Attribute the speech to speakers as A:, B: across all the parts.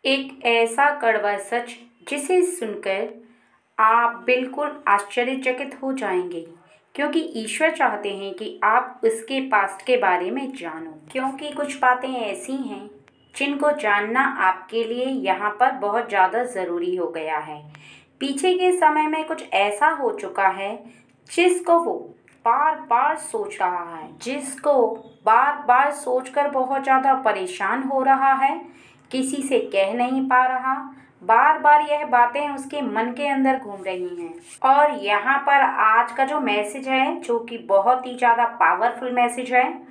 A: एक ऐसा कड़वा सच जिसे सुनकर आप बिल्कुल आश्चर्यचकित हो जाएंगे, क्योंकि ईश्वर चाहते हैं कि आप उसके पास्ट के बारे में जानो। क्योंकि कुछ बातें ऐसी हैं जिनको जानना आपके लिए यहाँ पर बहुत ज़्यादा ज़रूरी हो गया है। पीछे के समय में कुछ ऐसा हो चुका है जिसको वो बार बार सोच रहा है, जिसको बार बार सोचकर बहुत ज़्यादा परेशान हो रहा है, किसी से कह नहीं पा रहा। बार बार यह बातें उसके मन के अंदर घूम रही हैं। और यहाँ पर आज का जो मैसेज है, जो कि बहुत ही ज़्यादा पावरफुल मैसेज है,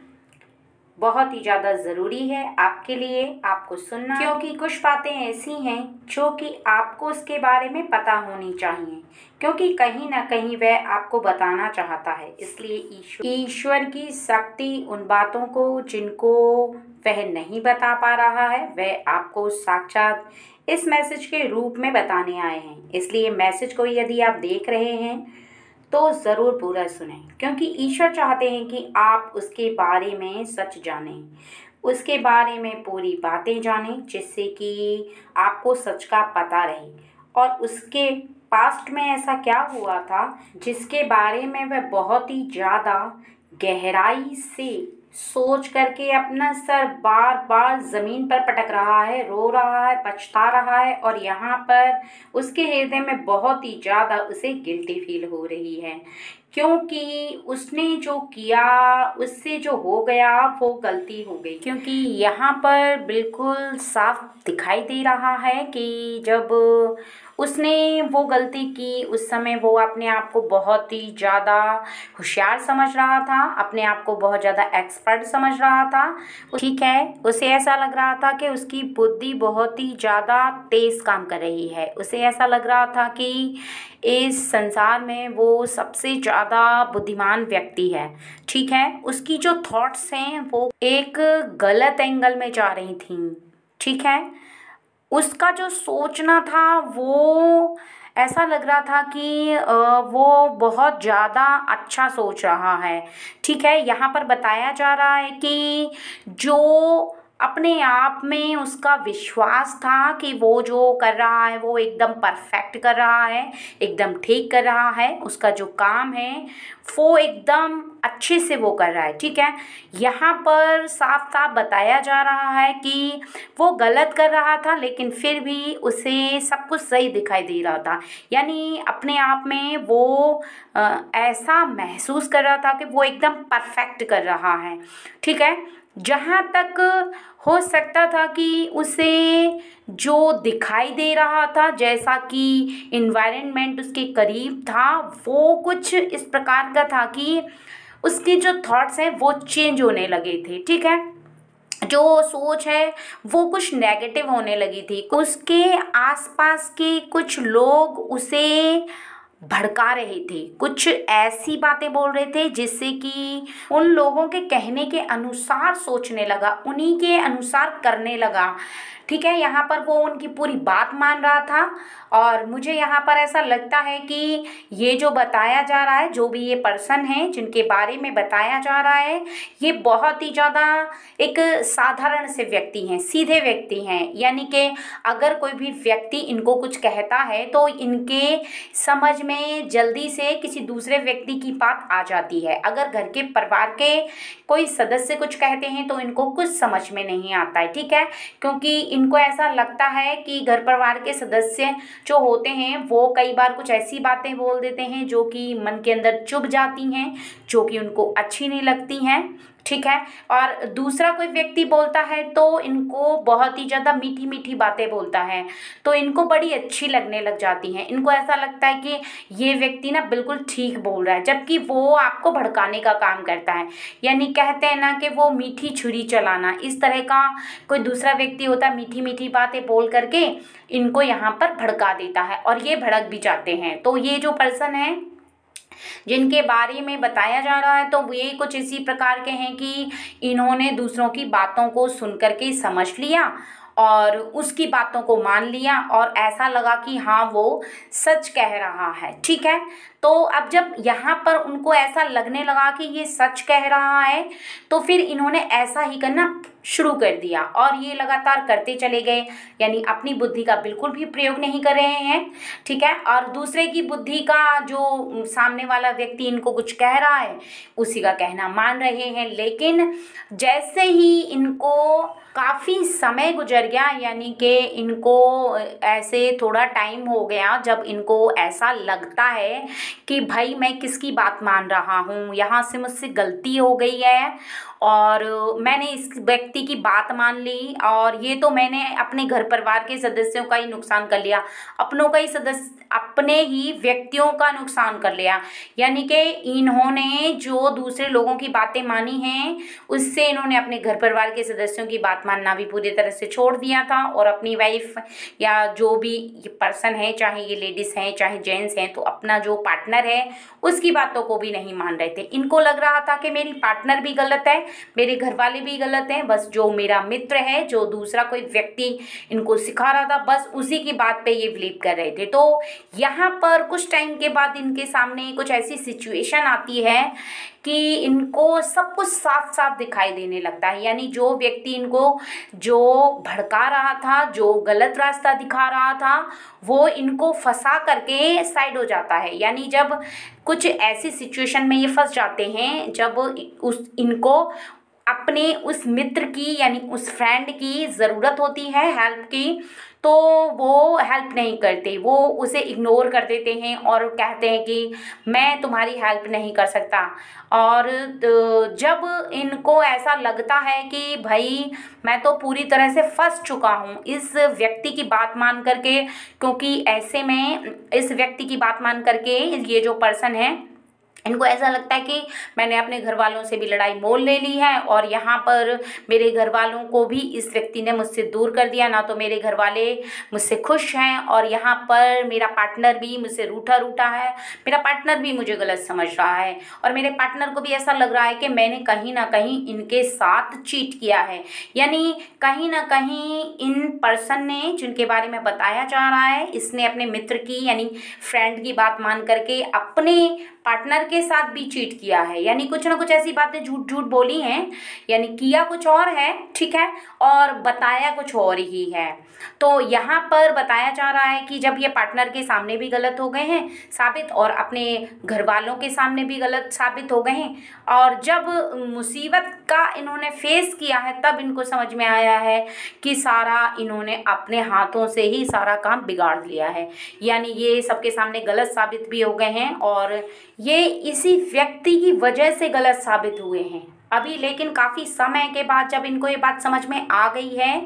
A: बहुत ही ज़्यादा ज़रूरी है आपके लिए, आपको सुनना, क्योंकि कुछ बातें ऐसी हैं जो कि आपको उसके बारे में पता होनी चाहिए, क्योंकि कहीं ना कहीं वह आपको बताना चाहता है। इसलिए ईश्वर की शक्ति उन बातों को जिनको वह नहीं बता पा रहा है, वह आपको साक्षात इस मैसेज के रूप में बताने आए हैं। इसलिए मैसेज को यदि आप देख रहे हैं तो ज़रूर पूरा सुनें, क्योंकि ईश्वर चाहते हैं कि आप उसके बारे में सच जानें, उसके बारे में पूरी बातें जानें, जिससे कि आपको सच का पता रहे और उसके पास्ट में ऐसा क्या हुआ था जिसके बारे में वह बहुत ही ज़्यादा गहराई से सोच करके अपना सर बार बार ज़मीन पर पटक रहा है, रो रहा है, पछता रहा है। और यहाँ पर उसके हृदय में बहुत ही ज़्यादा उसे गिल्टी फील हो रही है, क्योंकि उसने जो किया, उससे जो हो गया वो गलती हो गई। क्योंकि यहाँ पर बिल्कुल साफ दिखाई दे रहा है कि जब उसने वो गलती की, उस समय वो अपने आप को बहुत ही ज़्यादा होशियार समझ रहा था, अपने आप को बहुत ज़्यादा एक्सपर्ट समझ रहा था। ठीक है, उसे ऐसा लग रहा था कि उसकी बुद्धि बहुत ही ज़्यादा तेज़ काम कर रही है। उसे ऐसा लग रहा था कि इस संसार में वो सबसे ज़्यादा बुद्धिमान व्यक्ति है। ठीक है, उसकी जो थॉट्स हैं वो एक गलत एंगल में जा रही थी। ठीक है, उसका जो सोचना था वो ऐसा लग रहा था कि वो बहुत ज़्यादा अच्छा सोच रहा है। ठीक है, यहाँ पर बताया जा रहा है कि जो अपने आप में उसका विश्वास था कि वो जो कर रहा है वो एकदम परफेक्ट कर रहा है, एकदम ठीक कर रहा है, उसका जो काम है वो एकदम अच्छे से वो कर रहा है। ठीक है, यहाँ पर साफ साफ बताया जा रहा है कि वो गलत कर रहा था, लेकिन फिर भी उसे सब कुछ सही दिखाई दे रहा था। यानी अपने आप में वो ऐसा महसूस कर रहा था कि वो एकदम परफेक्ट कर रहा है। ठीक है, जहाँ तक हो सकता था कि उसे जो दिखाई दे रहा था, जैसा कि इन्वायरमेंट उसके करीब था, वो कुछ इस प्रकार का था कि उसके जो थॉट्स हैं वो चेंज होने लगे थे। ठीक है, जो सोच है वो कुछ नेगेटिव होने लगी थी। उसके आसपास के कुछ लोग उसे भड़का रहे थे, कुछ ऐसी बातें बोल रहे थे जिससे कि उन लोगों के कहने के अनुसार सोचने लगा, उन्हीं के अनुसार करने लगा। ठीक है, यहाँ पर वो उनकी पूरी बात मान रहा था। और मुझे यहाँ पर ऐसा लगता है कि ये जो बताया जा रहा है, जो भी ये पर्सन है जिनके बारे में बताया जा रहा है, ये बहुत ही ज़्यादा एक साधारण से व्यक्ति हैं, सीधे व्यक्ति हैं। यानी कि अगर कोई भी व्यक्ति इनको कुछ कहता है तो इनके समझ में जल्दी से किसी दूसरे व्यक्ति की बात आ जाती है। अगर घर के परिवार के कोई सदस्य कुछ कहते हैं तो इनको कुछ समझ में नहीं आता है। ठीक है, क्योंकि इनको ऐसा लगता है कि घर परिवार के सदस्य जो होते हैं वो कई बार कुछ ऐसी बातें बोल देते हैं जो कि मन के अंदर चुभ जाती हैं, जो कि उनको अच्छी नहीं लगती हैं। ठीक है, और दूसरा कोई व्यक्ति बोलता है तो इनको बहुत ही ज़्यादा मीठी मीठी बातें बोलता है, तो इनको बड़ी अच्छी लगने लग जाती हैं। इनको ऐसा लगता है कि ये व्यक्ति ना बिल्कुल ठीक बोल रहा है, जबकि वो आपको भड़काने का काम करता है। यानी कहते हैं ना कि वो मीठी छुरी चलाना, इस तरह का कोई दूसरा व्यक्ति होता है, मीठी मीठी बातें बोल करके इनको यहाँ पर भड़का देता है और ये भड़क भी जाते हैं। तो ये जो पर्सन है जिनके बारे में बताया जा रहा है, तो ये कुछ इसी प्रकार के हैं कि इन्होंने दूसरों की बातों को सुन करके समझ लिया और उसकी बातों को मान लिया और ऐसा लगा कि हाँ वो सच कह रहा है। ठीक है, तो अब जब यहाँ पर उनको ऐसा लगने लगा कि ये सच कह रहा है, तो फिर इन्होंने ऐसा ही करना शुरू कर दिया और ये लगातार करते चले गए, यानी अपनी बुद्धि का बिल्कुल भी प्रयोग नहीं कर रहे हैं, ठीक है। और दूसरे की बुद्धि का, जो सामने वाला व्यक्ति इनको कुछ कह रहा है, उसी का कहना मान रहे हैं। लेकिन जैसे ही इनको काफ़ी समय गुजर गया, यानी कि इनको ऐसे थोड़ा टाइम हो गया जब इनको ऐसा लगता है कि भाई मैं किसकी बात मान रहा हूँ, यहाँ से मुझसे गलती हो गई है और मैंने इस व्यक्ति की बात मान ली और ये तो मैंने अपने घर परिवार के सदस्यों का ही नुकसान कर लिया, अपने ही व्यक्तियों का नुकसान कर लिया। यानी कि इन्होंने जो दूसरे लोगों की बातें मानी हैं, उससे इन्होंने अपने घर परिवार के सदस्यों की बात मानना भी पूरी तरह से छोड़ दिया था और अपनी वाइफ या जो भी पर्सन है, चाहे ये लेडीज़ हैं चाहे जेंट्स हैं, तो अपना जो पार्टनर है उसकी बातों को भी नहीं मान रहे थे। इनको लग रहा था कि मेरी पार्टनर भी गलत है, मेरे घर वाले भी गलत हैं, बस जो मेरा मित्र है, जो दूसरा कोई व्यक्ति इनको सिखा रहा था, बस उसी की बात पे ये बिलीव कर रहे थे। तो यहाँ पर कुछ टाइम के बाद इनके सामने कुछ ऐसी सिचुएशन आती है कि इनको सब कुछ साफ साफ दिखाई देने लगता है। यानी जो व्यक्ति इनको जो भड़का रहा था, जो गलत रास्ता दिखा रहा था, वो इनको फंसा करके साइड हो जाता है। यानी जब कुछ ऐसी सिचुएशन में ये फंस जाते हैं, जब इनको अपने उस मित्र की, यानी उस फ्रेंड की ज़रूरत होती है हेल्प की, तो वो हेल्प नहीं करते, वो उसे इग्नोर कर देते हैं और कहते हैं कि मैं तुम्हारी हेल्प नहीं कर सकता। और जब इनको ऐसा लगता है कि भाई मैं तो पूरी तरह से फंस चुका हूँ इस व्यक्ति की बात मान करके, क्योंकि ऐसे में इस व्यक्ति की बात मान करके ये जो पर्सन है, इनको ऐसा लगता है कि मैंने अपने घर वालों से भी लड़ाई मोल ले ली है और यहाँ पर मेरे घर वालों को भी इस व्यक्ति ने मुझसे दूर कर दिया, ना तो मेरे घर वाले मुझसे खुश हैं और यहाँ पर मेरा पार्टनर भी मुझसे रूठा है, मेरा पार्टनर भी मुझे गलत समझ रहा है और मेरे पार्टनर को भी ऐसा लग रहा है कि मैंने कहीं ना कहीं इनके साथ चीट किया है। यानी कहीं ना कहीं इन पर्सन ने, जिनके बारे में बताया जा रहा है, इसने अपने मित्र की यानी फ्रेंड की बात मान करके अपने पार्टनर के साथ भी चीट किया है। यानी कुछ ना कुछ ऐसी बातें झूठ बोली हैं, यानी किया कुछ और है, ठीक है, और बताया कुछ और ही है। तो यहाँ पर बताया जा रहा है कि जब ये पार्टनर के सामने भी गलत हो गए हैं साबित और अपने घर वालों के सामने भी गलत साबित हो गए हैं, और जब मुसीबत का इन्होंने फेस किया है, तब इनको समझ में आया है कि सारा इन्होंने अपने हाथों से ही सारा काम बिगाड़ लिया है। यानी ये सबके सामने गलत साबित भी हो गए हैं और ये इसी व्यक्ति की वजह से गलत साबित हुए हैं अभी। लेकिन काफ़ी समय के बाद जब इनको ये बात समझ में आ गई है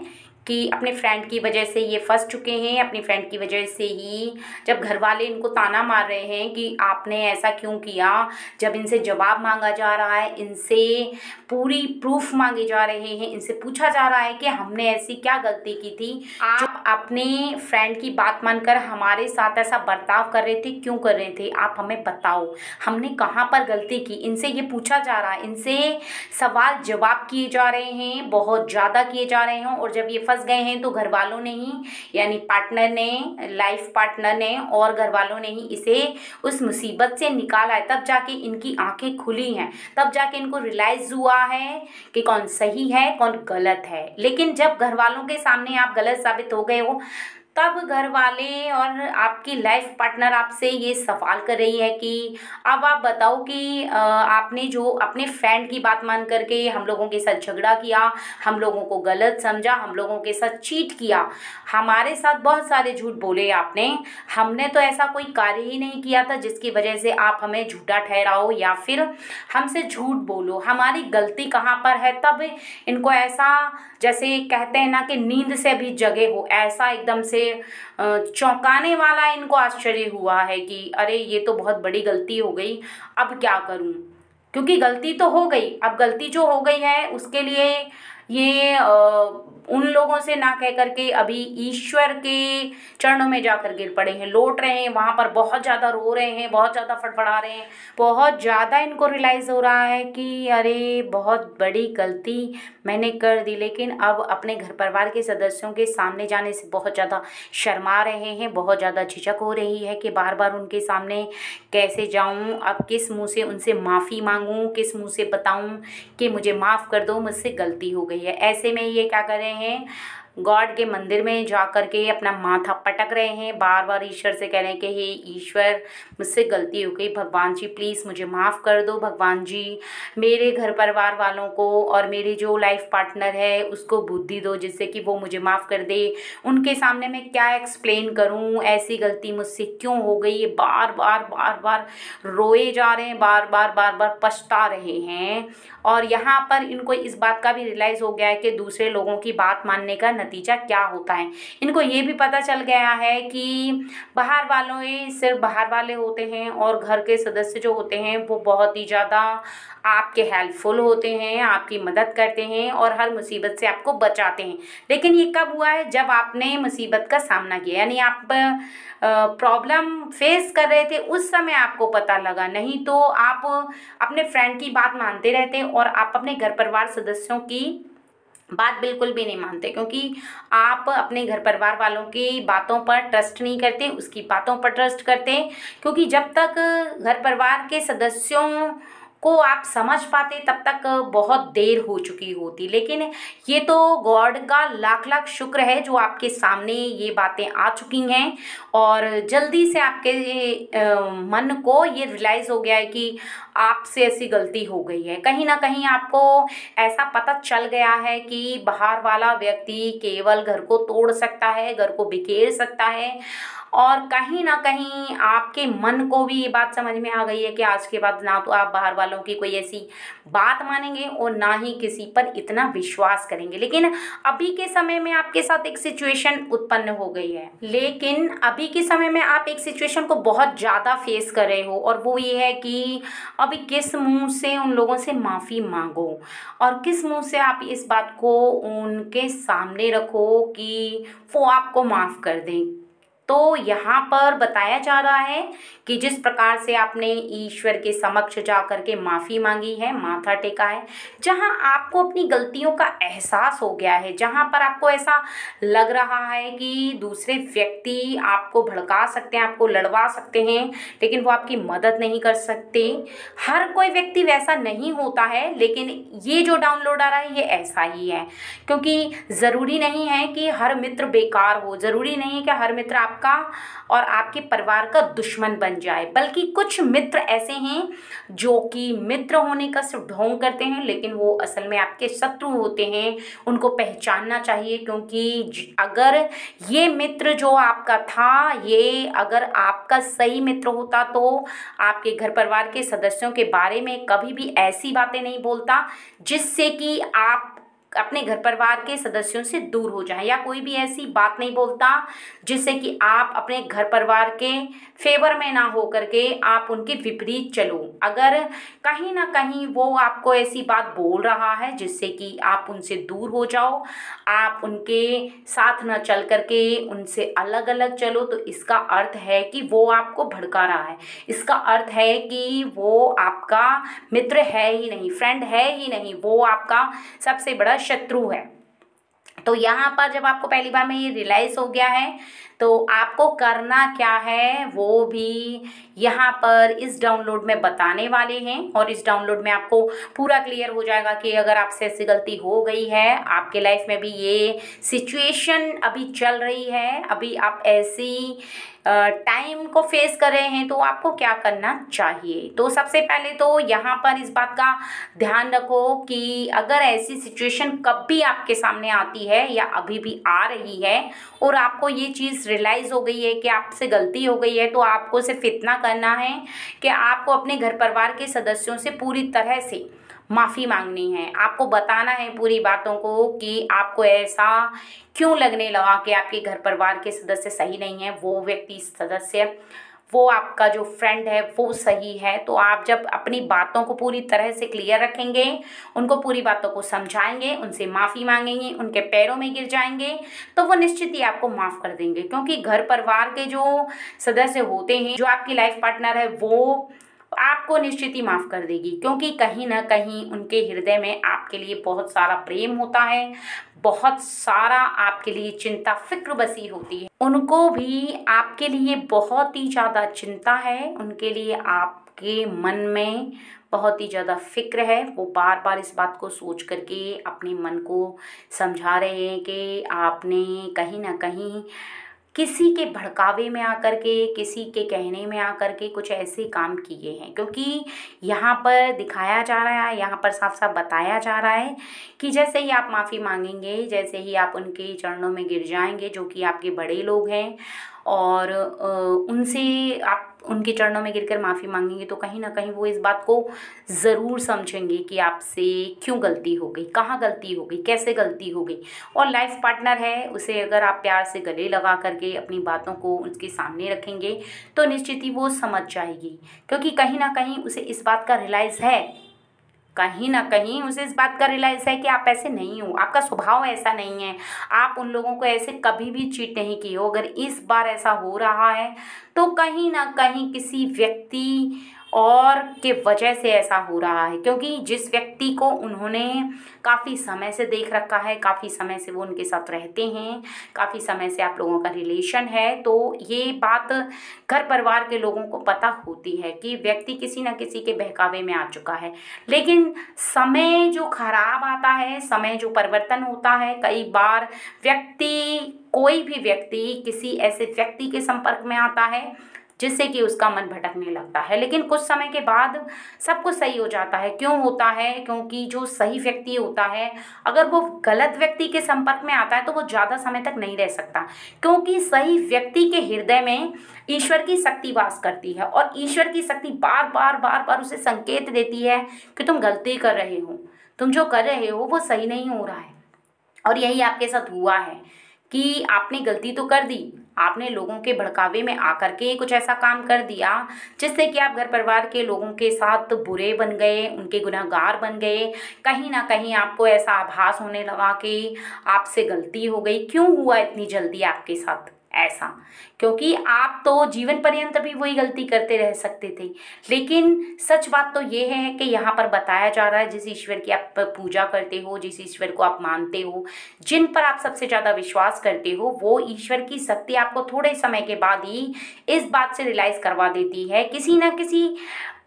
A: कि अपने फ्रेंड की वजह से ये फंस चुके हैं, अपनी फ्रेंड की वजह से ही जब घर वाले इनको ताना मार रहे हैं कि आपने ऐसा क्यों किया, जब इनसे जवाब मांगा जा रहा है, इनसे पूरी प्रूफ मांगे जा रहे हैं, इनसे पूछा जा रहा है कि हमने ऐसी क्या गलती की थी, आप अपने फ्रेंड की बात मानकर हमारे साथ ऐसा बर्ताव कर रहे थे, क्यों कर रहे थे, आप हमें बताओ हमने कहाँ पर गलती की। इनसे ये पूछा जा रहा है, इनसे सवाल जवाब किए जा रहे हैं, बहुत ज़्यादा किए जा रहे हैं। और जब ये फंस गए हैं तो घर वालों ने ही, यानी पार्टनर ने, लाइफ पार्टनर ने और घर वालों ने ही इसे उस मुसीबत से निकाला है। तब जाके इनकी आंखें खुली हैं, तब जाके इनको रियलाइज़ हुआ है कि कौन सही है कौन गलत है। लेकिन जब घर वालों के सामने आप गलत साबित हो गए हो, तब घर वाले और आपकी लाइफ पार्टनर आपसे ये सवाल कर रही है कि अब आप बताओ कि आपने जो अपने फ्रेंड की बात मान करके हम लोगों के साथ झगड़ा किया, हम लोगों को गलत समझा, हम लोगों के साथ चीट किया, हमारे साथ बहुत सारे झूठ बोले आपने, हमने तो ऐसा कोई कार्य ही नहीं किया था जिसकी वजह से आप हमें झूठा ठहराओ या फिर हमसे झूठ बोलो, हमारी गलती कहाँ पर है। तब इनको ऐसा, जैसे कहते हैं ना कि नींद से भी जगे हो, ऐसा एकदम से चौंकाने वाला इनको आश्चर्य हुआ है कि अरे ये तो बहुत बड़ी गलती हो गई, अब क्या करूं। क्योंकि गलती तो हो गई, अब गलती जो हो गई है उसके लिए ये उन लोगों से ना कह करके अभी ईश्वर के चरणों में जाकर गिर पड़े हैं, लौट रहे हैं, वहाँ पर बहुत ज़्यादा रो रहे हैं, बहुत ज़्यादा फड़फड़ा रहे हैं। बहुत ज़्यादा इनको रियलाइज़ हो रहा है कि अरे बहुत बड़ी गलती मैंने कर दी, लेकिन अब अपने घर परिवार के सदस्यों के सामने जाने से बहुत ज़्यादा शर्मा रहे हैं, बहुत ज़्यादा झिझक हो रही है कि बार बार उनके सामने कैसे जाऊं, अब किस मुंह से उनसे माफ़ी मांगूं, किस मुंह से बताऊं कि मुझे माफ़ कर दो, मुझसे गलती हो गई है। ऐसे में ये क्या कर रहे हैं, गॉड के मंदिर में जा कर के अपना माथा पटक रहे हैं, बार बार ईश्वर से कह रहे हैं कि हे ईश्वर मुझसे गलती हो गई, भगवान जी प्लीज़ मुझे माफ़ कर दो, भगवान जी मेरे घर परिवार वालों को और मेरे जो लाइफ पार्टनर है उसको बुद्धि दो जिससे कि वो मुझे माफ़ कर दे। उनके सामने मैं क्या एक्सप्लेन करूं, ऐसी गलती मुझसे क्यों हो गई। ये बार बार बार बार रोए जा रहे हैं, बार बार बार बार पछता रहे हैं। और यहाँ पर इनको इस बात का भी रियलाइज़ हो गया है कि दूसरे लोगों की बात मानने का नतीजा क्या होता है। इनको ये भी पता चल गया है कि बाहर वालों ये सिर्फ बाहर वाले होते हैं और घर के सदस्य जो होते हैं वो बहुत ही ज़्यादा आपके हेल्पफुल होते हैं, आपकी मदद करते हैं और हर मुसीबत से आपको बचाते हैं। लेकिन ये कब हुआ है, जब आपने मुसीबत का सामना किया, यानी आप प्रॉब्लम फेस कर रहे थे उस समय आपको पता लगा। नहीं तो आप अपने फ्रेंड की बात मानते रहते और आप अपने घर परिवार सदस्यों की बात बिल्कुल भी नहीं मानते, क्योंकि आप अपने घर परिवार वालों की बातों पर ट्रस्ट नहीं करते, उसकी बातों पर ट्रस्ट करते। क्योंकि जब तक घर परिवार के सदस्यों को आप समझ पाते तब तक बहुत देर हो चुकी होती। लेकिन ये तो गॉड का लाख लाख शुक्र है जो आपके सामने ये बातें आ चुकी हैं और जल्दी से आपके मन को ये रियलाइज़ हो गया है कि आपसे ऐसी गलती हो गई है। कहीं ना कहीं आपको ऐसा पता चल गया है कि बाहर वाला व्यक्ति केवल घर को तोड़ सकता है, घर को बिखेर सकता है। और कहीं ना कहीं आपके मन को भी ये बात समझ में आ गई है कि आज के बाद ना तो आप बाहर वालों की कोई ऐसी बात मानेंगे और ना ही किसी पर इतना विश्वास करेंगे। लेकिन अभी के समय में आपके साथ एक सिचुएशन उत्पन्न हो गई है, लेकिन अभी के समय में आप एक सिचुएशन को बहुत ज़्यादा फेस कर रहे हो और वो ये है कि अभी किस मुंह से उन लोगों से माफ़ी मांगो और किस मुंह से आप इस बात को उनके सामने रखो कि वो आपको माफ़ कर दें। तो यहाँ पर बताया जा रहा है कि जिस प्रकार से आपने ईश्वर के समक्ष जा कर के माफ़ी मांगी है, माथा टेका है, जहाँ आपको अपनी गलतियों का एहसास हो गया है, जहाँ पर आपको ऐसा लग रहा है कि दूसरे व्यक्ति आपको भड़का सकते हैं, आपको लड़वा सकते हैं, लेकिन वो आपकी मदद नहीं कर सकते। हर कोई व्यक्ति वैसा नहीं होता है, लेकिन ये जो डाउनलोड आ रहा है ये ऐसा ही है। क्योंकि ज़रूरी नहीं है कि हर मित्र बेकार हो, ज़रूरी नहीं है कि हर मित्र आपका और आपके परिवार का दुश्मन बन जाए, बल्कि कुछ मित्र ऐसे हैं जो कि मित्र होने का सिर्फ ढोंग करते हैं, लेकिन वो असल में आपके शत्रु होते हैं। उनको पहचानना चाहिए, क्योंकि अगर ये मित्र जो आपका था, ये अगर आपका सही मित्र होता तो आपके घर परिवार के सदस्यों के बारे में कभी भी ऐसी बातें नहीं बोलता जिससे कि आप अपने घर परिवार के सदस्यों से दूर हो जाएं, या कोई भी ऐसी बात नहीं बोलता जिससे कि आप अपने घर परिवार के फेवर में ना हो करके आप उनके विपरीत चलो। अगर कहीं ना कहीं वो आपको ऐसी बात बोल रहा है जिससे कि आप उनसे दूर हो जाओ, आप उनके साथ न चल करके उनसे अलग अलग चलो, तो इसका अर्थ है कि वो आपको भड़का रहा है। इसका अर्थ है कि वो आपका मित्र है ही नहीं, फ्रेंड है ही नहीं, वो आपका सबसे बड़ा शत्रु है। तो यहाँ पर जब आपको पहली बार में ये रियलाइज़ हो गया है तो आपको करना क्या है वो भी यहाँ पर इस डाउनलोड में बताने वाले हैं। और इस डाउनलोड में आपको पूरा क्लियर हो जाएगा कि अगर आपसे ऐसी गलती हो गई है, आपके लाइफ में भी ये सिचुएशन अभी चल रही है, अभी आप ऐसी टाइम को फेस कर रहे हैं, तो आपको क्या करना चाहिए। तो सबसे पहले तो यहाँ पर इस बात का ध्यान रखो कि अगर ऐसी सिचुएशन कभी आपके सामने आती है या अभी भी आ रही है और आपको ये चीज़ रियलाइज़ हो गई है कि आपसे गलती हो गई है, तो आपको सिर्फ इतना करना है कि आपको अपने घर परिवार के सदस्यों से पूरी तरह से माफ़ी मांगनी है। आपको बताना है पूरी बातों को कि आपको ऐसा क्यों लगने लगा कि आपके घर परिवार के सदस्य सही नहीं है, वो व्यक्ति सदस्य वो आपका जो फ्रेंड है वो सही है। तो आप जब अपनी बातों को पूरी तरह से क्लियर रखेंगे, उनको पूरी बातों को समझाएंगे, उनसे माफ़ी मांगेंगे, उनके पैरों में गिर जाएंगे, तो वो निश्चित ही आपको माफ़ कर देंगे। क्योंकि घर परिवार के जो सदस्य होते हैं, जो आपकी लाइफ पार्टनर है, वो आपको निश्चित ही माफ़ कर देगी। क्योंकि कहीं ना कहीं उनके हृदय में आपके लिए बहुत सारा प्रेम होता है, बहुत सारा आपके लिए चिंता फिक्र बसी होती है। उनको भी आपके लिए बहुत ही ज़्यादा चिंता है, उनके लिए आपके मन में बहुत ही ज़्यादा फिक्र है। वो बार बार इस बात को सोच करके अपने मन को समझा रहे हैं कि आपने कहीं ना कहीं किसी के भड़कावे में आकर के, किसी के कहने में आकर के कुछ ऐसे काम किए हैं। क्योंकि यहाँ पर दिखाया जा रहा है, यहाँ पर साफ साफ बताया जा रहा है कि जैसे ही आप माफ़ी मांगेंगे, जैसे ही आप उनके चरणों में गिर जाएंगे, जो कि आपके बड़े लोग हैं, और उनसे आप उनके चरणों में गिरकर माफ़ी मांगेंगे, तो कहीं ना कहीं वो इस बात को ज़रूर समझेंगे कि आपसे क्यों गलती हो गई, कहाँ गलती हो गई, कैसे गलती हो गई। और लाइफ पार्टनर है, उसे अगर आप प्यार से गले लगा करके अपनी बातों को उसके सामने रखेंगे, तो निश्चित ही वो समझ जाएगी। क्योंकि कहीं ना कहीं उसे इस बात का रियलाइज़ है, कहीं ना कहीं उसे इस बात का रियलाइज़ है कि आप ऐसे नहीं हो, आपका स्वभाव ऐसा नहीं है, आप उन लोगों को ऐसे कभी भी चीट नहीं किए हो। अगर इस बार ऐसा हो रहा है तो कहीं ना कहीं किसी व्यक्ति और के वजह से ऐसा हो रहा है। क्योंकि जिस व्यक्ति को उन्होंने काफ़ी समय से देख रखा है, काफ़ी समय से वो उनके साथ रहते हैं, काफ़ी समय से आप लोगों का रिलेशन है, तो ये बात घर परिवार के लोगों को पता होती है कि व्यक्ति किसी न किसी के बहकावे में आ चुका है। लेकिन समय जो खराब आता है, समय जो परिवर्तन होता है, कई बार कोई भी व्यक्ति किसी ऐसे व्यक्ति के संपर्क में आता है जिससे कि उसका मन भटकने लगता है। लेकिन कुछ समय के बाद सब कुछ सही हो जाता है। क्यों होता है? क्योंकि जो सही व्यक्ति होता है, अगर वो गलत व्यक्ति के संपर्क में आता है तो वो ज़्यादा समय तक नहीं रह सकता। क्योंकि सही व्यक्ति के हृदय में ईश्वर की शक्ति वास करती है, और ईश्वर की शक्ति बार बार बार बार उसे संकेत देती है कि तुम गलती कर रहे हो, तुम जो कर रहे हो वो सही नहीं हो रहा है। और यही आपके साथ हुआ है कि आपने गलती तो कर दी, आपने लोगों के भड़कावे में आकर के कुछ ऐसा काम कर दिया जिससे कि आप घर परिवार के लोगों के साथ बुरे बन गए, उनके गुनहगार बन गए। कहीं ना कहीं आपको ऐसा आभास होने लगा कि आपसे गलती हो गई। क्यों हुआ इतनी जल्दी आपके साथ ऐसा? क्योंकि आप तो जीवन पर्यंत भी वही गलती करते रह सकते थे। लेकिन सच बात तो ये है कि यहाँ पर बताया जा रहा है, जिस ईश्वर की आप पूजा करते हो, जिस ईश्वर को आप मानते हो, जिन पर आप सबसे ज़्यादा विश्वास करते हो, वो ईश्वर की शक्ति आपको थोड़े समय के बाद ही इस बात से रियलाइज़ करवा देती है। किसी न किसी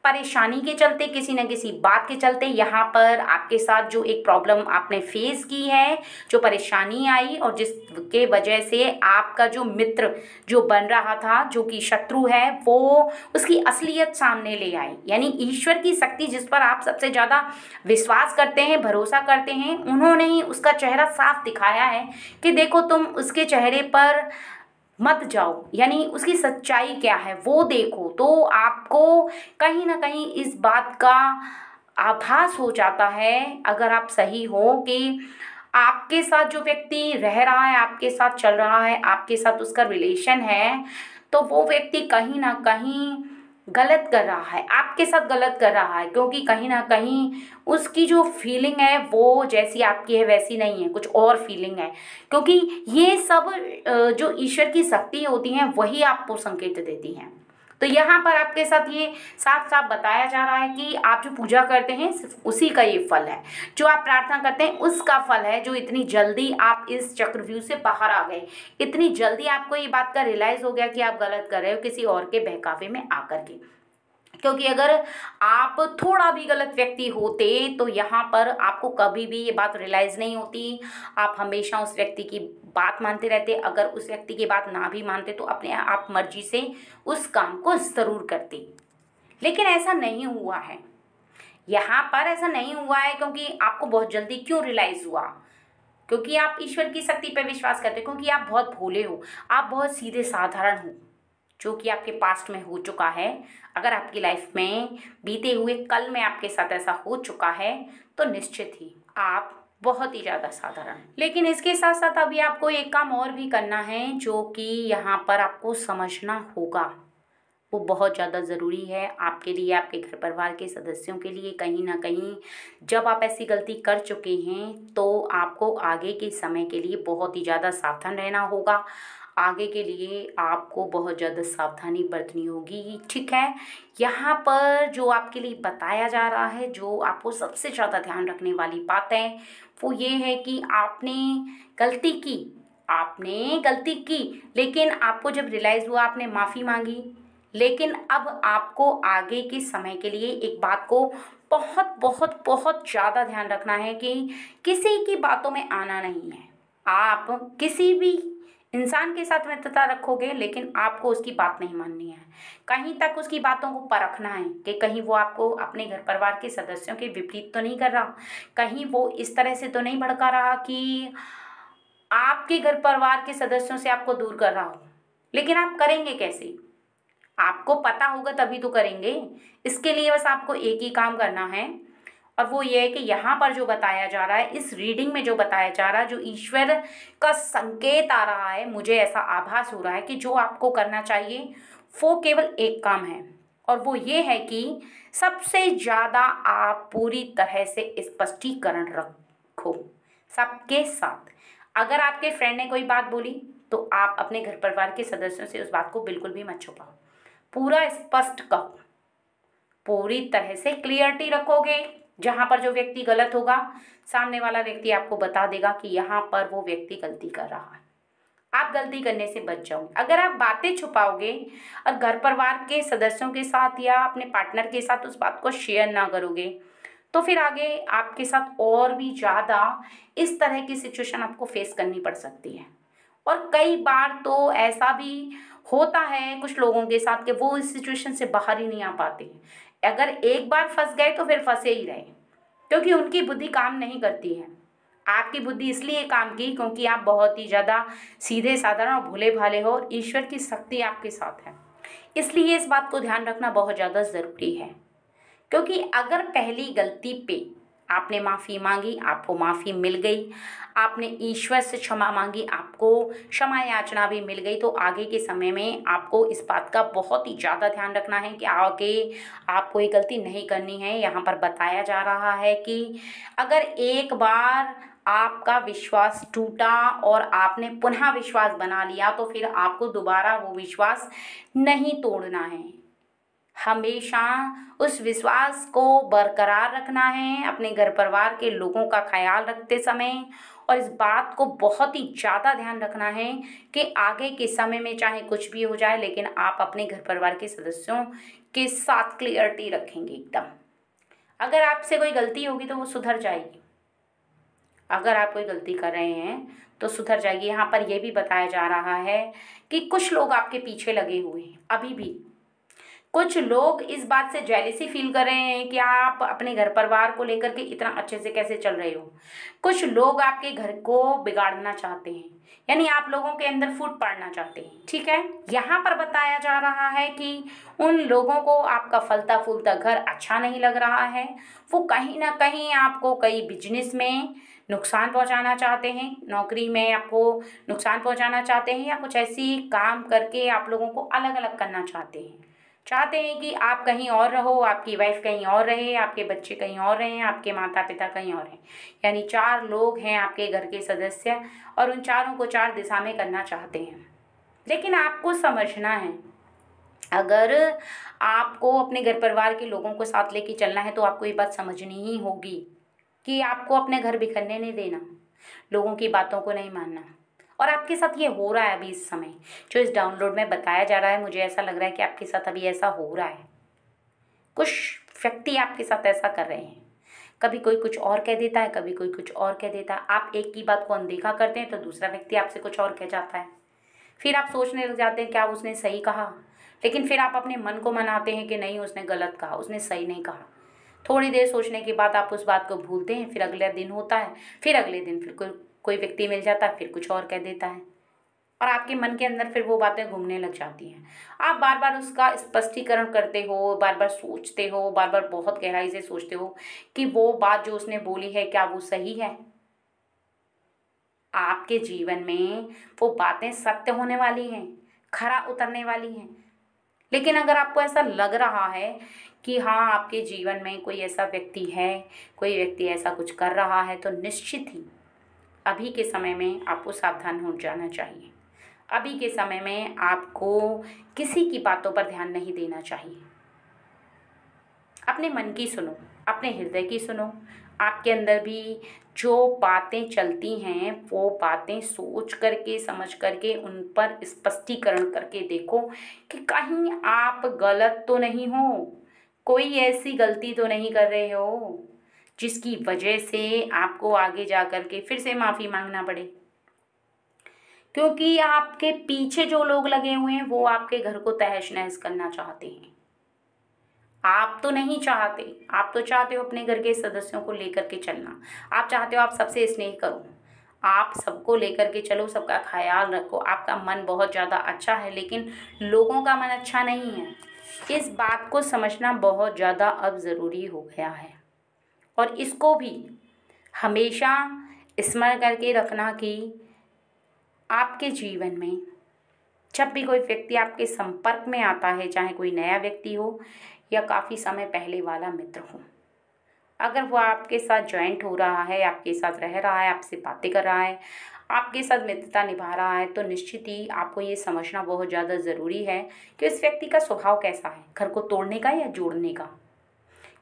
A: परेशानी के चलते, किसी न किसी बात के चलते, यहाँ पर आपके साथ जो एक प्रॉब्लम आपने फेस की है, जो परेशानी आई, और जिसके वजह से आपका जो मित्र जो बन रहा था, जो कि शत्रु है, वो उसकी असलियत सामने ले आई। यानी ईश्वर की शक्ति जिस पर आप सबसे ज़्यादा विश्वास करते हैं, भरोसा करते हैं, उन्होंने ही उसका चेहरा साफ दिखाया है कि देखो तुम उसके चेहरे पर मत जाओ, यानी उसकी सच्चाई क्या है वो देखो। तो आपको कहीं ना कहीं इस बात का आभास हो जाता है, अगर आप सही हो, कि आपके साथ जो व्यक्ति रह रहा है, आपके साथ चल रहा है, आपके साथ उसका रिलेशन है, तो वो व्यक्ति कहीं ना कहीं गलत कर रहा है, आपके साथ गलत कर रहा है। क्योंकि कहीं ना कहीं उसकी जो फीलिंग है वो जैसी आपकी है वैसी नहीं है, कुछ और फीलिंग है। क्योंकि ये सब जो ईश्वर की शक्ति होती हैं वही आपको संकेत देती हैं। तो यहाँ पर आपके साथ ये साफ साफ बताया जा रहा है कि आप जो पूजा करते हैं सिर्फ उसी का ये फल है, जो आप प्रार्थना करते हैं उसका फल है, जो इतनी जल्दी आप इस चक्रव्यूह से बाहर आ गए, इतनी जल्दी आपको ये बात का रियलाइज़ हो गया कि आप गलत कर रहे हो किसी और के बहकावे में आकर के। क्योंकि अगर आप थोड़ा भी गलत व्यक्ति होते तो यहाँ पर आपको कभी भी ये बात रियलाइज़ नहीं होती। आप हमेशा उस व्यक्ति की बात मानते रहते। अगर उस व्यक्ति की बात ना भी मानते तो अपने आप मर्जी से उस काम को ज़रूर करते। लेकिन ऐसा नहीं हुआ है, यहाँ पर ऐसा नहीं हुआ है। क्योंकि आपको बहुत जल्दी क्यों रियलाइज़ हुआ? क्योंकि आप ईश्वर की शक्ति पर विश्वास करते हो, क्योंकि आप बहुत भोले हो, आप बहुत सीधे साधारण हो, जो कि आपके पास्ट में हो चुका है। अगर आपकी लाइफ में बीते हुए कल में आपके साथ ऐसा हो चुका है तो निश्चित ही आप बहुत ही ज़्यादा साधारण। लेकिन इसके साथ साथ अभी आपको एक काम और भी करना है, जो कि यहाँ पर आपको समझना होगा। वो बहुत ज़्यादा ज़रूरी है आपके लिए, आपके घर परिवार के सदस्यों के लिए। कहीं ना कहीं जब आप ऐसी गलती कर चुके हैं तो आपको आगे के समय के लिए बहुत ही ज़्यादा सावधान रहना होगा। आगे के लिए आपको बहुत ज़्यादा सावधानी बरतनी होगी, ठीक है। यहाँ पर जो आपके लिए बताया जा रहा है, जो आपको सबसे ज़्यादा ध्यान रखने वाली बात है वो ये है कि आपने गलती की, लेकिन आपको जब रियलाइज़ हुआ आपने माफ़ी मांगी। लेकिन अब आपको आगे के समय के लिए एक बात को बहुत बहुत बहुत ज़्यादा ध्यान रखना है कि किसी की बातों में आना नहीं है। आप किसी भी इंसान के साथ मित्रता रखोगे, लेकिन आपको उसकी बात नहीं माननी है। कहीं तक उसकी बातों को परखना है कि कहीं वो आपको अपने घर परिवार के सदस्यों के विपरीत तो नहीं कर रहा, कहीं वो इस तरह से तो नहीं भड़का रहा कि आपके घर परिवार के सदस्यों से आपको दूर कर रहा हो। लेकिन आप करेंगे कैसे? आपको पता होगा तभी तो करेंगे। इसके लिए बस आपको एक ही काम करना है, और वो ये है कि यहाँ पर जो बताया जा रहा है, इस रीडिंग में जो बताया जा रहा है, जो ईश्वर का संकेत आ रहा है, मुझे ऐसा आभास हो रहा है कि जो आपको करना चाहिए वो केवल एक काम है, और वो ये है कि सबसे ज़्यादा आप पूरी तरह से स्पष्टीकरण रखो सबके साथ। अगर आपके फ्रेंड ने कोई बात बोली तो आप अपने घर परिवार के सदस्यों से उस बात को बिल्कुल भी मत छुपाओ, पूरा स्पष्ट कहो, पूरी तरह से क्लियरिटी रखोगे। जहाँ पर जो व्यक्ति गलत होगा, सामने वाला व्यक्ति आपको बता देगा कि यहाँ पर वो व्यक्ति गलती कर रहा है, आप गलती करने से बच जाओगे। अगर आप बातें छुपाओगे और घर परिवार के सदस्यों के साथ या अपने पार्टनर के साथ उस बात को शेयर ना करोगे, तो फिर आगे आपके साथ और भी ज़्यादा इस तरह की सिचुएशन आपको फेस करनी पड़ सकती है। और कई बार तो ऐसा भी होता है कुछ लोगों के साथ कि वो इस सिचुएशन से बाहर ही नहीं आ पाते। अगर एक बार फंस गए तो फिर फंसे ही रहे, क्योंकि उनकी बुद्धि काम नहीं करती है। आपकी बुद्धि इसलिए काम की क्योंकि आप बहुत ही ज़्यादा सीधे साधारण और भोले भाले हो, और ईश्वर की शक्ति आपके साथ है। इसलिए इस बात को ध्यान रखना बहुत ज़्यादा ज़रूरी है, क्योंकि अगर पहली गलती पे आपने माफ़ी मांगी, आपको माफ़ी मिल गई, आपने ईश्वर से क्षमा मांगी, आपको क्षमा याचना भी मिल गई, तो आगे के समय में आपको इस बात का बहुत ही ज़्यादा ध्यान रखना है कि आगे आपको ये गलती नहीं करनी है। यहाँ पर बताया जा रहा है कि अगर एक बार आपका विश्वास टूटा और आपने पुनः विश्वास बना लिया, तो फिर आपको दोबारा वो विश्वास नहीं तोड़ना है। हमेशा उस विश्वास को बरकरार रखना है अपने घर परिवार के लोगों का ख्याल रखते समय, और इस बात को बहुत ही ज़्यादा ध्यान रखना है कि आगे के समय में चाहे कुछ भी हो जाए, लेकिन आप अपने घर परिवार के सदस्यों के साथ क्लियरिटी रखेंगे एकदम। अगर आपसे कोई गलती होगी तो वो सुधर जाएगी। अगर आप कोई गलती कर रहे हैं तो सुधर जाएगी। यहाँ पर यह भी बताया जा रहा है कि कुछ लोग आपके पीछे लगे हुए हैं अभी भी। कुछ लोग इस बात से जेलिसी फील कर रहे हैं कि आप अपने घर परिवार को लेकर के इतना अच्छे से कैसे चल रहे हो। कुछ लोग आपके घर को बिगाड़ना चाहते हैं, यानी आप लोगों के अंदर फूट पाड़ना चाहते हैं, ठीक है। यहाँ पर बताया जा रहा है कि उन लोगों को आपका फलता फूलता घर अच्छा नहीं लग रहा है। वो कहीं ना कहीं आपको कई बिजनेस में नुकसान पहुंचाना चाहते हैं, नौकरी में आपको नुकसान पहुंचाना चाहते हैं, या कुछ ऐसी काम करके आप लोगों को अलग अलग करना चाहते हैं कि आप कहीं और रहो, आपकी वाइफ कहीं और रहे, आपके बच्चे कहीं और रहें, आपके माता पिता कहीं और हैं। यानी 4 लोग हैं आपके घर के सदस्य, और उन चारों को 4 दिशा में करना चाहते हैं। लेकिन आपको समझना है, अगर आपको अपने घर परिवार के लोगों को साथ लेके चलना है तो आपको ये बात समझनी ही होगी कि आपको अपने घर बिखरने नहीं देना, लोगों की बातों को नहीं मानना। और आपके साथ ये हो रहा है अभी इस समय, जो इस डाउनलोड में बताया जा रहा है, मुझे ऐसा लग रहा है कि आपके साथ अभी ऐसा हो रहा है। कुछ व्यक्ति आपके साथ ऐसा कर रहे हैं, कभी कोई कुछ और कह देता है, कभी कोई कुछ और कह देता है। आप एक की बात को अनदेखा करते हैं तो दूसरा व्यक्ति आपसे कुछ और कह जाता है। फिर आप सोचने लग जाते हैं क्या उसने सही कहा, लेकिन फिर आप अपने मन को मनाते हैं कि नहीं उसने गलत कहा, उसने सही नहीं कहा। थोड़ी देर सोचने के बाद आप उस बात को भूलते हैं। फिर अगले दिन होता है, फिर अगले दिन फिर कोई व्यक्ति मिल जाता है, फिर कुछ और कह देता है, और आपके मन के अंदर फिर वो बातें घूमने लग जाती हैं। आप बार बार उसका स्पष्टीकरण करते हो, बार बार सोचते हो, बार बार बहुत गहराई से सोचते हो कि वो बात जो उसने बोली है क्या वो सही है। आपके जीवन में वो बातें सत्य होने वाली हैं, खरा उतरने वाली हैं। लेकिन अगर आपको ऐसा लग रहा है कि हाँ आपके जीवन में कोई ऐसा व्यक्ति है, कोई व्यक्ति ऐसा कुछ कर रहा है, तो निश्चित ही अभी के समय में आपको सावधान हो जाना चाहिए। अभी के समय में आपको किसी की बातों पर ध्यान नहीं देना चाहिए। अपने मन की सुनो, अपने हृदय की सुनो। आपके अंदर भी जो बातें चलती हैं वो बातें सोच करके, समझ करके, उन पर स्पष्टीकरण करके देखो कि कहीं आप गलत तो नहीं हो, कोई ऐसी गलती तो नहीं कर रहे हो जिसकी वजह से आपको आगे जा कर के फिर से माफ़ी मांगना पड़े। क्योंकि आपके पीछे जो लोग लगे हुए हैं वो आपके घर को तहस नहस करना चाहते हैं। आप तो नहीं चाहते, आप तो चाहते हो अपने घर के सदस्यों को लेकर के चलना। आप चाहते हो आप सबसे स्नेह करो, आप सबको लेकर के चलो, सबका ख्याल रखो, आपका मन बहुत ज़्यादा अच्छा है, लेकिन लोगों का मन अच्छा नहीं है। इस बात को समझना बहुत ज़्यादा अब ज़रूरी हो गया है और इसको भी हमेशा स्मरण करके रखना कि आपके जीवन में जब भी कोई व्यक्ति आपके संपर्क में आता है, चाहे कोई नया व्यक्ति हो या काफ़ी समय पहले वाला मित्र हो, अगर वो आपके साथ जॉइंट हो रहा है, आपके साथ रह रहा है, आपसे बातें कर रहा है, आपके साथ मित्रता निभा रहा है, तो निश्चित ही आपको ये समझना बहुत ज़्यादा ज़रूरी है कि उस व्यक्ति का स्वभाव कैसा है, घर को तोड़ने का या जोड़ने का।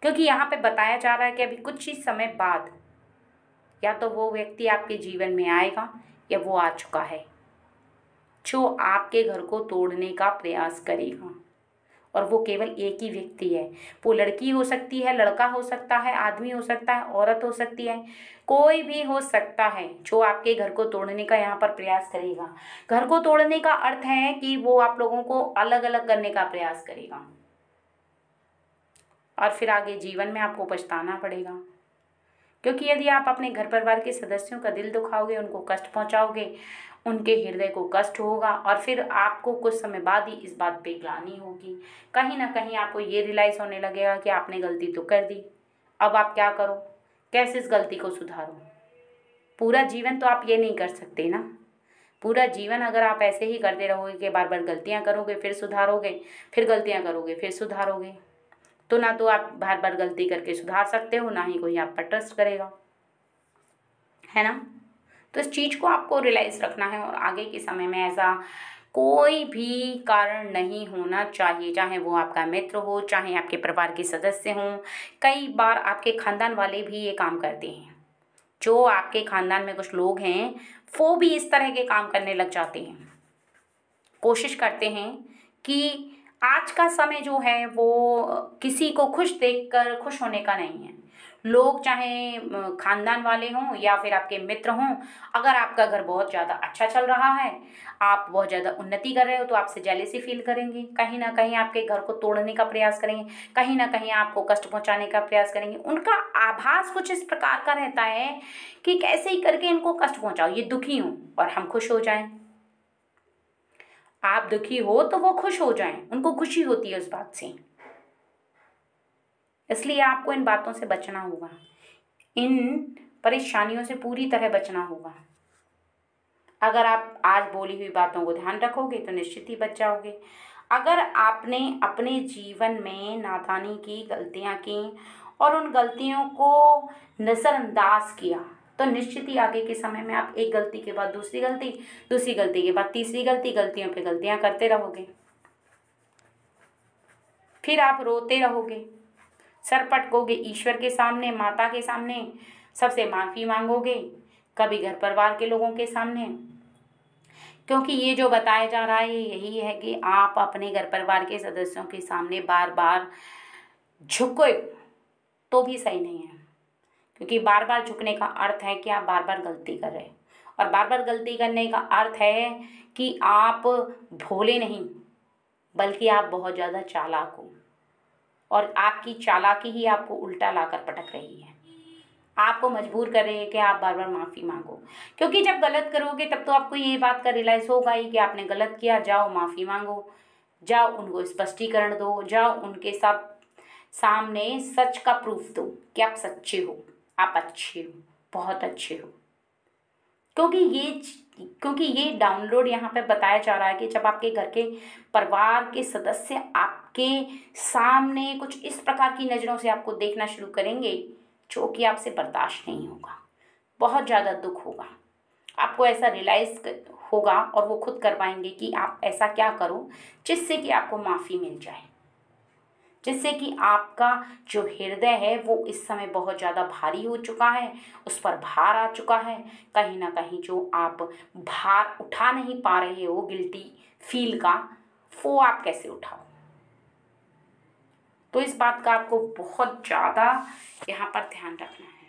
A: क्योंकि यहाँ पे बताया जा रहा है कि अभी कुछ ही समय बाद या तो वो व्यक्ति आपके जीवन में आएगा या वो आ चुका है, जो आपके घर को तोड़ने का प्रयास करेगा। और वो केवल एक ही व्यक्ति है। वो लड़की हो सकती है, लड़का हो सकता है, आदमी हो सकता है, औरत हो सकती है, कोई भी हो सकता है जो आपके घर को तोड़ने का यहाँ पर प्रयास करेगा। घर को तोड़ने का अर्थ है कि वो आप लोगों को अलग अलग करने का प्रयास करेगा और फिर आगे जीवन में आपको पछताना पड़ेगा। क्योंकि यदि आप अपने घर परिवार के सदस्यों का दिल दुखाओगे, उनको कष्ट पहुंचाओगे, उनके हृदय को कष्ट होगा और फिर आपको कुछ समय बाद ही इस बात पे ग्लानि होगी। कहीं ना कहीं आपको ये रियलाइज़ होने लगेगा कि आपने गलती तो कर दी, अब आप क्या करो, कैसे इस गलती को सुधारो। पूरा जीवन तो आप ये नहीं कर सकते ना। पूरा जीवन अगर आप ऐसे ही करते रहोगे कि बार बार गलतियाँ करोगे फिर सुधारोगे, फिर गलतियाँ करोगे फिर सुधारोगे, तो ना तो आप बार बार गलती करके सुधार सकते हो, ना ही कोई आप पर ट्रस्ट करेगा, है ना। तो इस चीज़ को आपको रियलाइज़ रखना है और आगे के समय में ऐसा कोई भी कारण नहीं होना चाहिए, चाहे वो आपका मित्र हो, चाहे आपके परिवार के सदस्य हों। कई बार आपके खानदान वाले भी ये काम करते हैं। जो आपके खानदान में कुछ लोग हैं वो भी इस तरह के काम करने लग जाते हैं। कोशिश करते हैं कि आज का समय जो है वो किसी को खुश देखकर खुश होने का नहीं है। लोग चाहे खानदान वाले हों या फिर आपके मित्र हों, अगर आपका घर बहुत ज़्यादा अच्छा चल रहा है, आप बहुत ज़्यादा उन्नति कर रहे हो, तो आपसे जेलेसी फील करेंगे, कहीं ना कहीं आपके घर को तोड़ने का प्रयास करेंगे, कहीं ना कहीं आपको कष्ट पहुंचाने का प्रयास करेंगे। उनका आभास कुछ इस प्रकार का रहता है कि कैसे ही करके इनको कष्ट पहुंचाओ, ये दुखी हों और हम खुश हो जाएं। आप दुखी हो तो वो खुश हो जाएं, उनको खुशी होती है उस बात से। इसलिए आपको इन बातों से बचना होगा, इन परेशानियों से पूरी तरह बचना होगा। अगर आप आज बोली हुई बातों को ध्यान रखोगे तो निश्चित ही बच जाओगे। अगर आपने अपने जीवन में नादानी की, गलतियां की और उन गलतियों को नज़रअंदाज किया, तो निश्चित ही आगे के समय में आप एक गलती के बाद दूसरी गलती, दूसरी गलती के बाद तीसरी गलती, गलतियों पे गलतियां करते रहोगे। फिर आप रोते रहोगे, सर पटकोगे ईश्वर के सामने, माता के सामने, सबसे माफ़ी मांगोगे, कभी घर परिवार के लोगों के सामने। क्योंकि ये जो बताया जा रहा है यही है कि आप अपने घर परिवार के सदस्यों के सामने बार बार झुको तो भी सही नहीं है। क्योंकि बार बार झुकने का अर्थ है कि आप बार बार गलती कर रहे हैं, और बार बार गलती करने का अर्थ है कि आप भोले नहीं बल्कि आप बहुत ज़्यादा चालाक हो, और आपकी चालाकी ही आपको उल्टा लाकर पटक रही है, आपको मजबूर कर रही है कि आप बार बार माफ़ी मांगो। क्योंकि जब गलत करोगे तब तो आपको ये बात का रियलाइज़ होगा ही कि आपने गलत किया। जाओ माफ़ी मांगो, जाओ उनको स्पष्टीकरण दो, जाओ उनके साथ सामने सच का प्रूफ दो कि आप सच्चे हो, आप अच्छे हो, बहुत अच्छे हो। क्योंकि ये डाउनलोड यहाँ पे बताया जा रहा है कि जब आपके घर के परिवार के सदस्य आपके सामने कुछ इस प्रकार की नज़रों से आपको देखना शुरू करेंगे जो कि आपसे बर्दाश्त नहीं होगा, बहुत ज़्यादा दुख होगा। आपको ऐसा रियलाइज़ होगा और वो खुद करवाएंगे कि आप ऐसा क्या करो जिससे कि आपको माफ़ी मिल जाए, जिससे कि आपका जो हृदय है वो इस समय बहुत ज़्यादा भारी हो चुका है, उस पर भार आ चुका है। कहीं ना कहीं जो आप भार उठा नहीं पा रहे हो गिल्टी फील का, वो आप कैसे उठाओ। तो इस बात का आपको बहुत ज़्यादा यहाँ पर ध्यान रखना है।